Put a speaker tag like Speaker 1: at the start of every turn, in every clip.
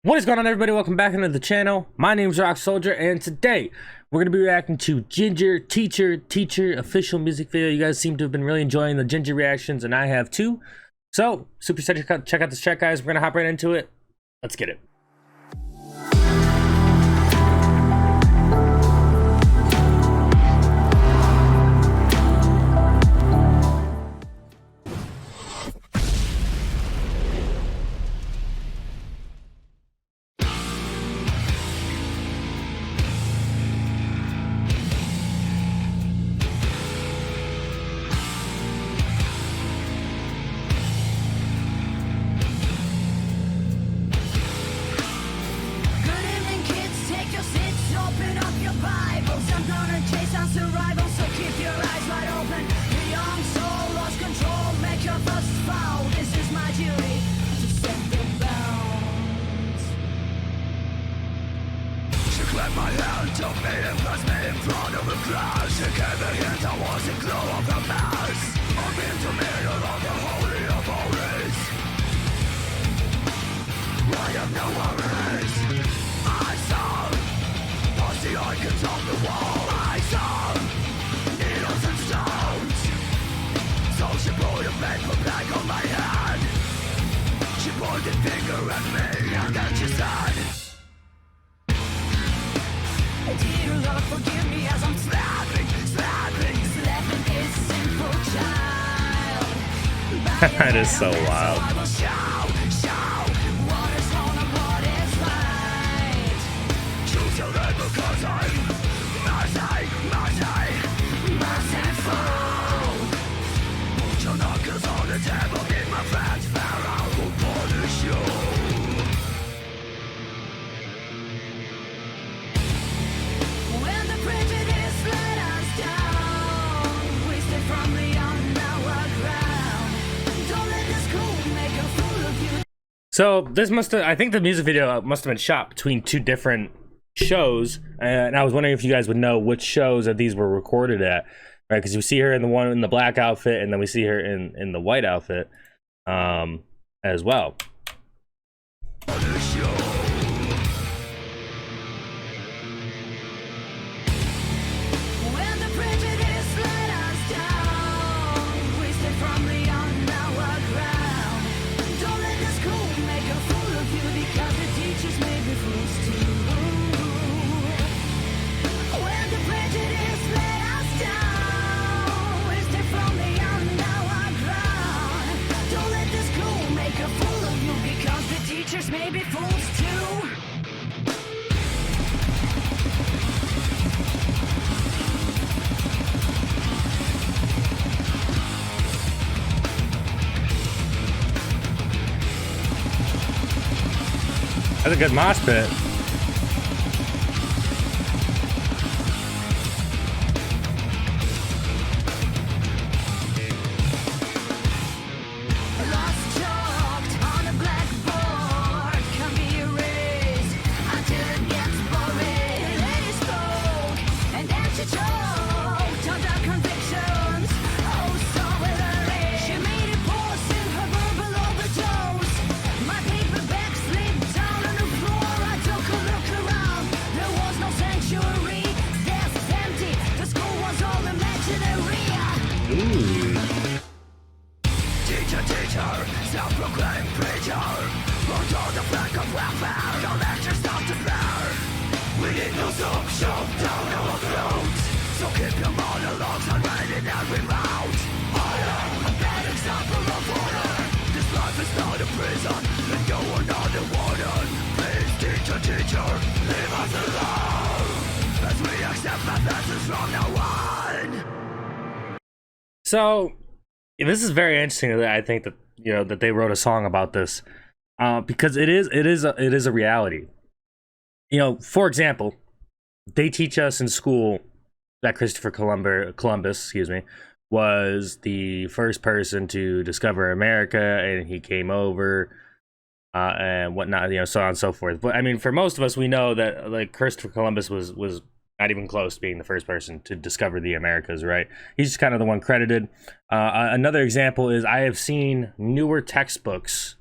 Speaker 1: What is going on, everybody? Welcome back into the channel. My name is Rock Soldier, and today we're going to be reacting to Jinjer Teacher official music video. You guys seem to have been really enjoying the Jinjer reactions, and I have too. So, super excited to check out this track, guys. We're going to hop right into it. Let's get it.
Speaker 2: My hand took me and pressed me in front of a glass. She gave me hint I wasn't glow of the mass. I'm in the middle of the holy of holies. I have no worries. I saw past the icons on the wall. I saw needles and stones. So she put a paper bag on my head. She pointed finger at me and then she said, "Dear Lord, forgive me as I'm slapping this sinful child."
Speaker 1: That is so wild.
Speaker 2: I will show what is wrong and what is right. Choose to live because I'm merciful. Put your knuckles on the table, give my friends Pharaoh will punish you.
Speaker 1: So this I think the music video must have been shot between two different shows, and I was wondering if you guys would know which shows that these were recorded at, right? Because you see her in the one in the black outfit, and then we see her in the white outfit, as well.
Speaker 2: Maybe fools too.
Speaker 1: That's a good mosh pit.
Speaker 2: Teacher, self-proclaimed preacher, put on the flag of welfare, no lectures not to bear. We need no soup shoved down our throats, so keep your monologues on ready and remote. I am a bad example of order. This life is not a prison, and you are not a warden. Please, teacher, leave us alone, as we accept methods from now on.
Speaker 1: So this is very interesting that I think that that they wrote a song about this, because it is a reality. For example, they teach us in school that Christopher Columbus, was the first person to discover America, and he came over and whatnot, so on and so forth. But I mean, for most of us, we know that like Christopher Columbus was not even close to being the first person to discover the Americas, right? He's just kind of the one credited. Another example is I have seen newer textbooks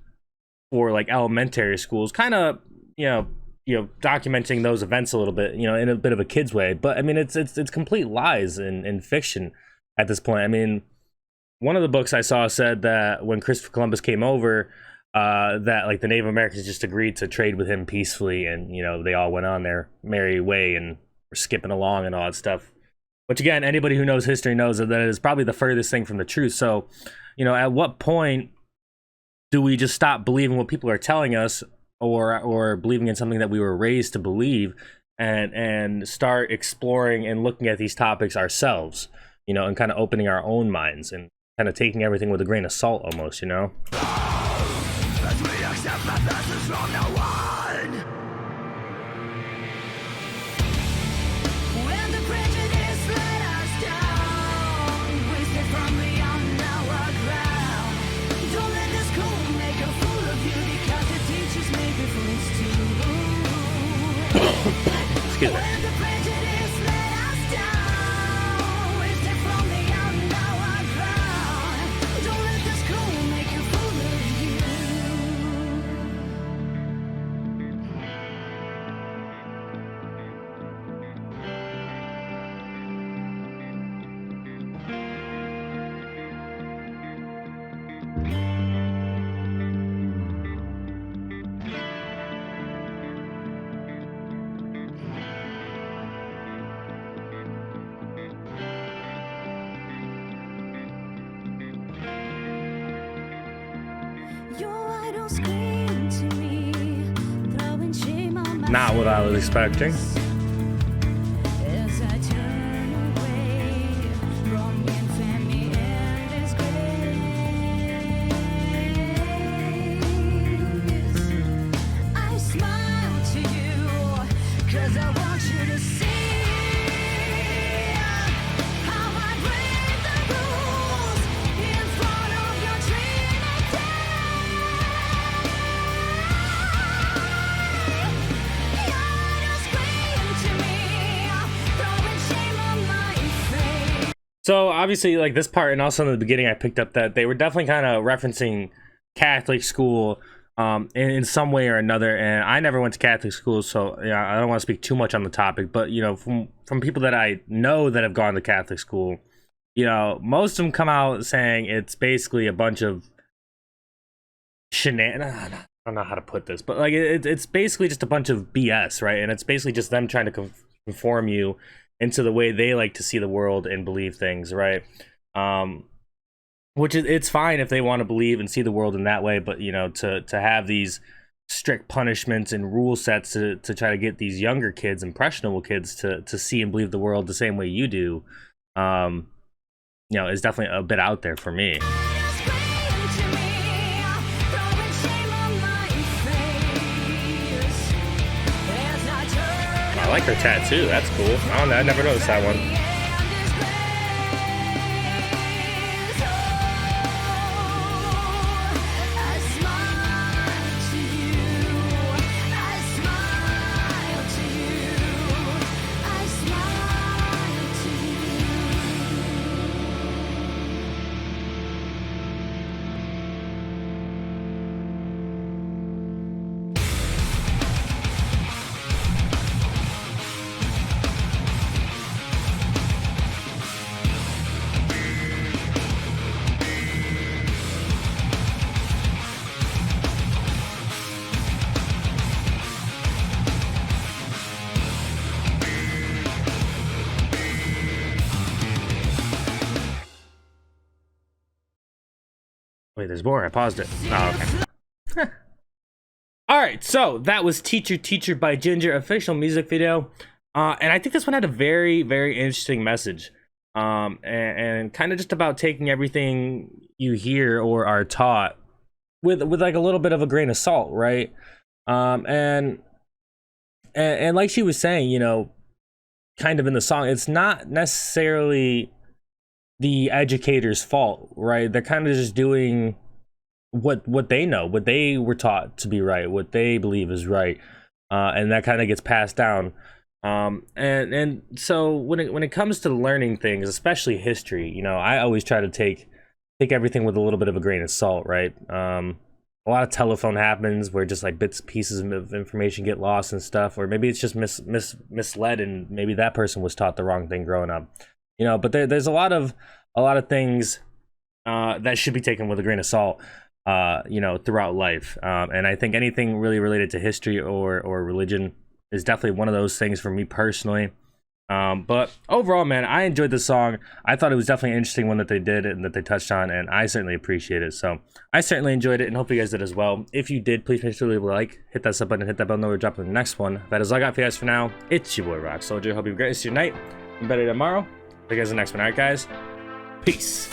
Speaker 1: for like elementary schools kind of documenting those events a little bit, in a bit of a kid's way. But I mean, it's complete lies and fiction at this point. I mean, one of the books I saw said that when Christopher Columbus came over, that like the Native Americans just agreed to trade with him peacefully, and they all went on their merry way and were skipping along and all that stuff. Which again, anybody who knows history knows that is probably the furthest thing from the truth. So, at what point do we just stop believing what people are telling us, or believing in something that we were raised to believe, and start exploring and looking at these topics ourselves, and kind of opening our own minds and kind of taking everything with a grain of salt almost,
Speaker 2: As we accept the message from no one. When the prejudice let us down, we stay firmly on our ground. Don't let the school make a fool of you, because the teachers make the fools too.
Speaker 1: Excuse me.
Speaker 2: When the prejudice let us down, we stay firmly on our ground. Don't let the school make a fool of you. Your idol screamed to me, throwing shame on my
Speaker 1: Not what I was expecting.
Speaker 2: as I turn away from infamy and disgrace. I smile to you, 'cause I want you to see how I break the rules in front of your dreaming day. Your idol screamed to me, throwing shame on my face.
Speaker 1: So obviously, like this part, and also in the beginning, I picked up that they were definitely kind of referencing Catholic school, in some way or another. And I never went to Catholic school, so I don't want to speak too much on the topic. But from people that I know that have gone to Catholic school, most of them come out saying it's basically a bunch of shenanigans. I don't know how to put this, but like it's basically just a bunch of BS, right? And it's basically just them trying to conform you into the way they like to see the world and believe things, right? Which is, it's fine if they want to believe and see the world in that way, but to have these strict punishments and rule sets to try to get these younger kids, impressionable kids, to see and believe the world the same way you do, is definitely a bit out there for me. I like her tattoo. That's cool. I don't know. I never noticed that one. Wait, there's more. I paused it. Oh, okay. All right, so that was Teacher by Jinjer, official music video. And I think this one had a very, very interesting message. And kind of just about taking everything you hear or are taught with like a little bit of a grain of salt, right? And like she was saying, kind of in the song, it's not necessarily the educator's fault, right? They're kind of just doing what they know, what they were taught to be right, what they believe is right, and that kind of gets passed down. And so when it comes to learning things, especially history, I always try to take everything with a little bit of a grain of salt, right? a lot of telephone happens where just like bits pieces of information get lost and stuff, or maybe it's just misled, and maybe that person was taught the wrong thing growing up, you know. But there's a lot of things that should be taken with a grain of salt, you know, throughout life. And I think anything really related to history or religion is definitely one of those things for me personally. But overall, man, I enjoyed the song. I thought it was definitely an interesting one that they did and that they touched on, and I certainly appreciate it. So I certainly enjoyed it, and hope you guys did as well. If you did, please make sure to leave a like, hit that sub button, hit that bell notification, drop in the next one. That is all I got for you guys for now. It's your boy Rock Soldier. Hope you have a great rest of your night and better tomorrow. See you guys in the next one. All right, guys. Peace.